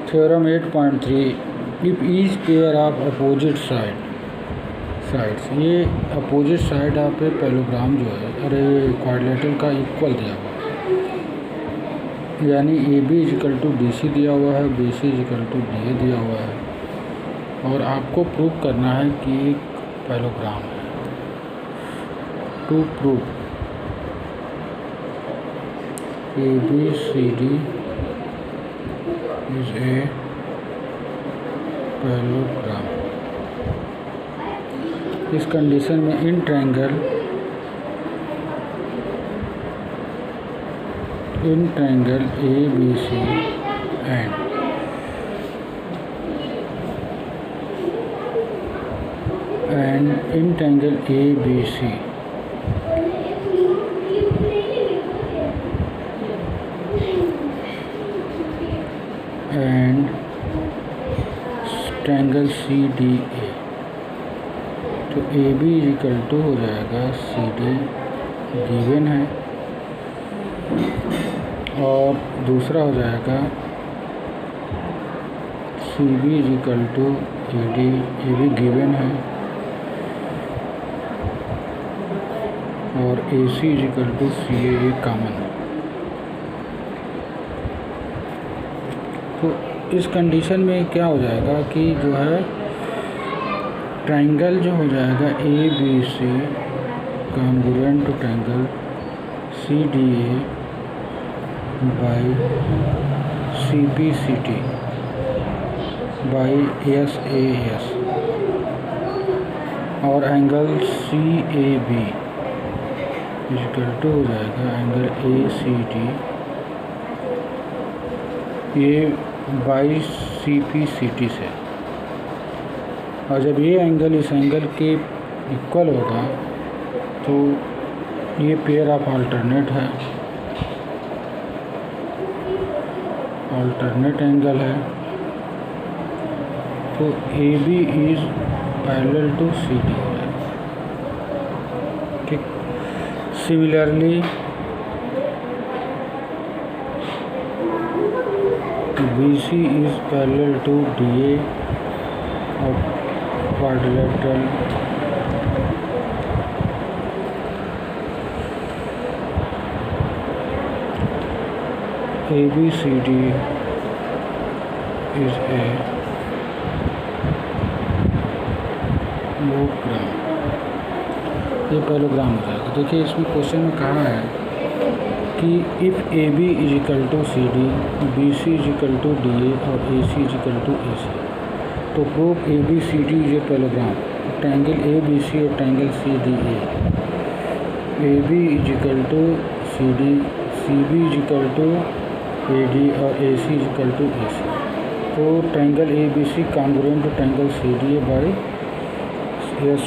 Theorem 8.3 if each pair of opposite sides, ये opposite side आप parallelogram जो है, अरे क्वाड्रिलेटरल का इक्वल दिया हुआ है, यानी A B is equal to D C दिया हुआ है, B C is equal to D A दिया हुआ है, और आपको प्रूव करना है कि एक पैरेललोग्राम है। To prove A B C D is a parallelogram. इस कंडीशन में in triangle A B C and in triangle A B C and triangle C D A, तो ए बी इक्वल टू हो जाएगा C D given है, और दूसरा हो जाएगा C B equal to A D, A B given है, और A C equal to C A common है। तो इस कंडीशन में क्या हो जाएगा कि जो है ट्रायंगल जो हो जाएगा A B C congruent to triangle C D A by C B C T by S A S, और angle C A B equal to हो जाएगा angle A C D A by C P C T से। और जब ये angle इस angle के equal होगा तो ये पेयर ऑफ अल्टरनेट है, अल्टरनेट एंगल है, तो A B is parallel to C D है। ठीक, similarly B C is parallel to D A और quadrilateral ABCD is a parallelogram. ये पैरेललोग्राम हो जाएगा। देखिए इसमें क्वेश्चन में कहा है कि if A B is equal to C D, B C is equal to D A और A C is equal to A C, तो prove A B C D is a parallelogram. Triangle A B C और triangle C D A B is equal to C D, C B is equal to A D और A C is equal to A C, तो triangle A B C congruent to triangle C D A by S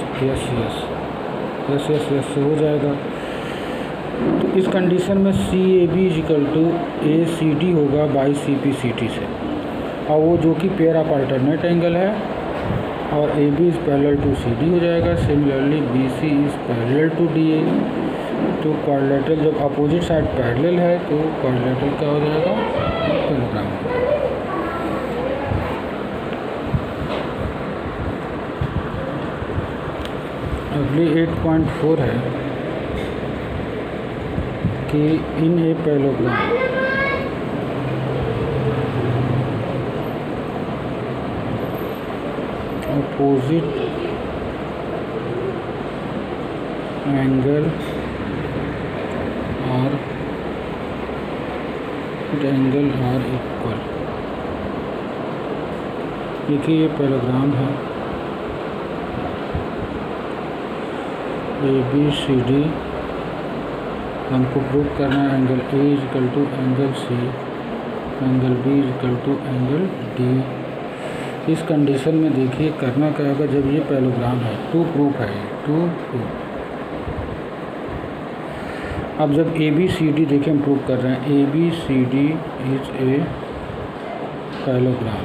से हो जाएगा। तो इस condition में C A B is equal to A C D होगा by C P C T से, और वो जो कि पेयर ऑफ अल्टरनेट एंगल है, और A B is parallel to C D हो जाएगा। Similarly B C is parallel to D A, तो क्वाड्रिलेटरल जब अपोजिट साइड पैरेलल है तो क्वाड्रिलेटरल क्या हो जाएगा, पैरेललोग्राम। अगली 8.4 है कि in a parallelogram opposite angle are equal। देखिए ये पैरेललोग्राम है ए बी सी डी, हमको प्रूव करना है angle A is equal to angle C, angle B is equal to angle D. इस कंडीशन में देखिए करना क्या होगा, जब ये पैरेललोग्राम है, टू प्रूफ है, टू प्रूफ। अब जब ए बी सी डी देखिए हम प्रूव कर रहे हैं, A B C D is a parallelogram,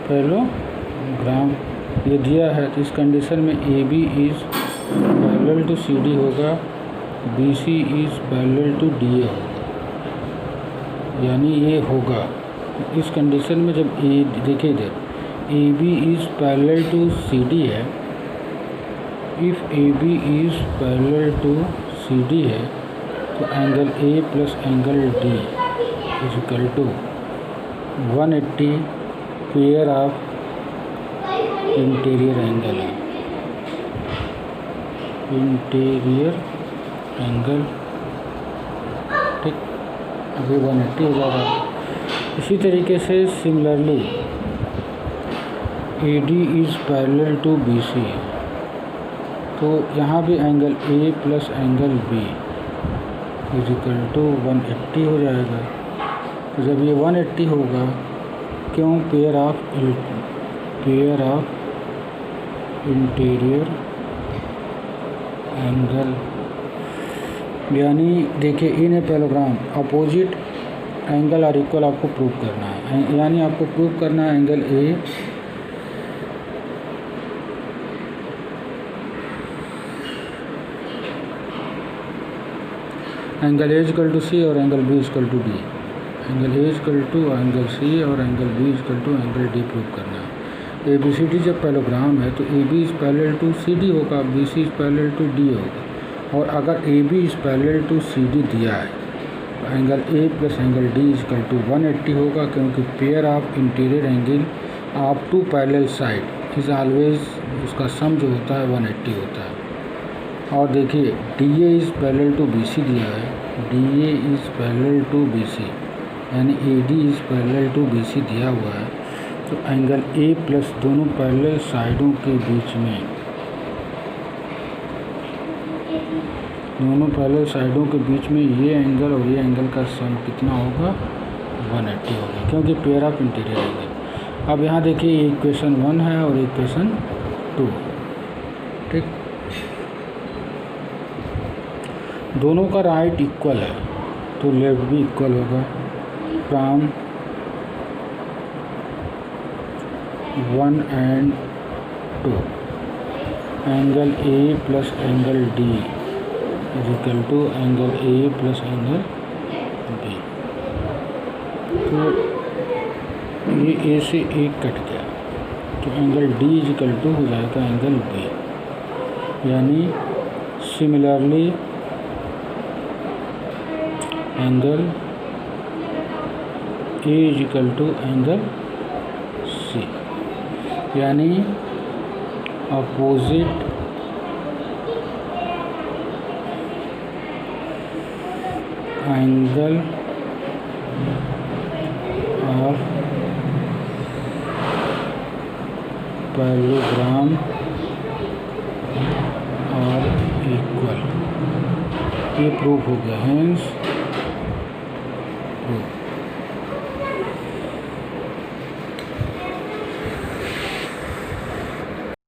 parallelogram ये दिया है। तो इस कंडीशन में A B is parallel to C D होगा, B C is parallel to D A होगा। यानी ये होगा इस कंडीशन में जब ए देखिए इधर A B is parallel to C D है, if A B is parallel to C D है तो angle A plus angle D is equal to 180 pair of interior angle है, इंटीरियर एंगल, ठीक, अभी 180 हो जा रहा है। इसी तरीके से similarly A D is parallel to B C है तो यहाँ भी angle A plus angle B is equal to 180 हो जाएगा। तो जब ये 180 होगा, क्यों, पेयर ऑफ इंटीरियर एंगल, यानी देखिए in a parallelogram opposite angle are equal आपको प्रूव करना है, यानी आपको प्रूव करना है angle A equal to C और angle B equal to D, angle A equal to angle C और angle B equal to angle D prove करना है। ए बी सी डी जब पैरेललोग्राम है तो A B is parallel to C D होगा, B C is parallel to D होगा, और अगर A B is parallel to C D दिया है तो angle A plus angle D equal to 180 होगा, क्योंकि pair of interior angle of two parallel side is always, उसका सम जो होता है 180 होता है। और देखिए D A is parallel to B C दिया है, D A is parallel to B C, यानी A D is parallel to B C दिया हुआ है, तो एंगल ए प्लस दोनों पैरेलल साइडों के बीच में, दोनों पैरेलल साइडों के बीच में ये एंगल और ये एंगल का सम कितना होगा, 180 होगा, क्योंकि पेयर ऑफ इंटीरियर एंगल। अब यहाँ देखिए इक्वेशन 1 है और इक्वेशन 2, ठीक, दोनों का राइट इक्वल है तो लेफ्ट भी इक्वल होगा। From 1 and 2 angle A plus angle D is equal to angle A plus angle B, तो ये ए से एक कट गया तो angle D is equal to हो जाएगा एंगल बी, यानी similarly angle A is equal to angle C, यानी अपोजिट एंगल ऑफ पैरेललोग्राम और इक्वल, ये प्रूफ हो गया, हेंस प्रूफ।